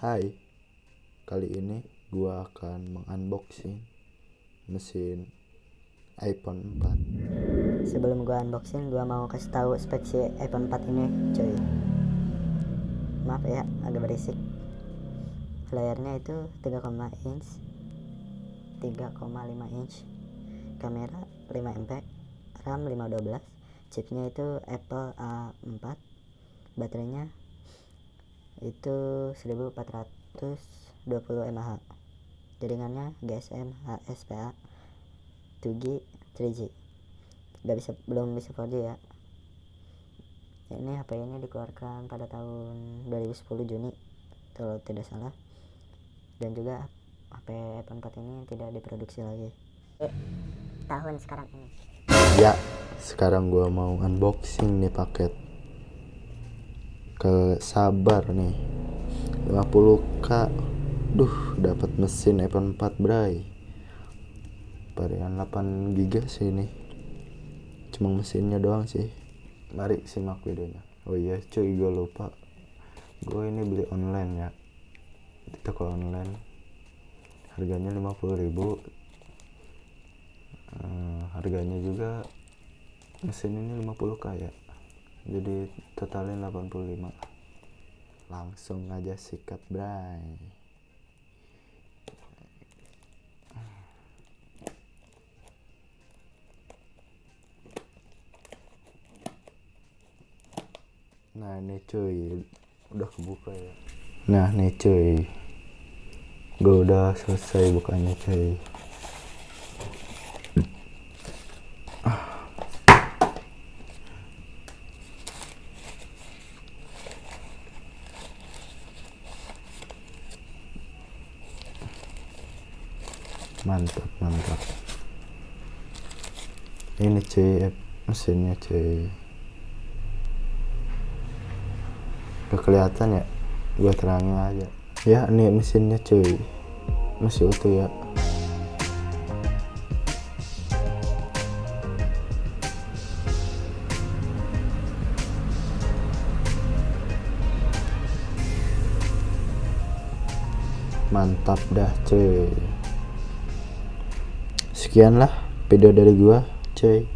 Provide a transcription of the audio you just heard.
Hai, kali ini gua akan mengunboxing mesin iPhone 4. Sebelum gua unboxing, gua mau kasih tahu spek si iPhone 4 ini, cuy. Maaf ya, agak berisik. Layarnya itu 3,5 inch, kamera 5 MP, RAM 512, chipnya itu Apple A4, baterainya itu 1420 mAh, jaringannya GSM HSPA 2G 3G, belum bisa 4G ya. Ini HP ini dikeluarkan pada tahun 2010 Juni kalau tidak salah, dan juga HP iPhone 4 ini tidak diproduksi lagi tahun sekarang ini. Ya, sekarang gua mau unboxing nih paket. Sabar nih. 50k. Duh, dapat mesin iPhone 4, bray. Varian 8GB sih ini. Cuma mesinnya doang sih. Mari simak videonya. Oh iya cuy, gue lupa. Gue ini beli online ya, di toko online. Harganya 50.000. Harganya juga mesin ini 50k ya. Jadi totalin 85. Langsung aja sikat, bray. Nah ini cuy, udah kebuka ya. Nah nih cuy, gue udah selesai bukanya cuy. Mantap. Ini cuy, mesinnya cuy. Udah kelihatan ya, gua terangin aja ya. Ini mesinnya cuy, masih utuh ya. Mantap dah cuy. Sekianlah video dari gua cuy.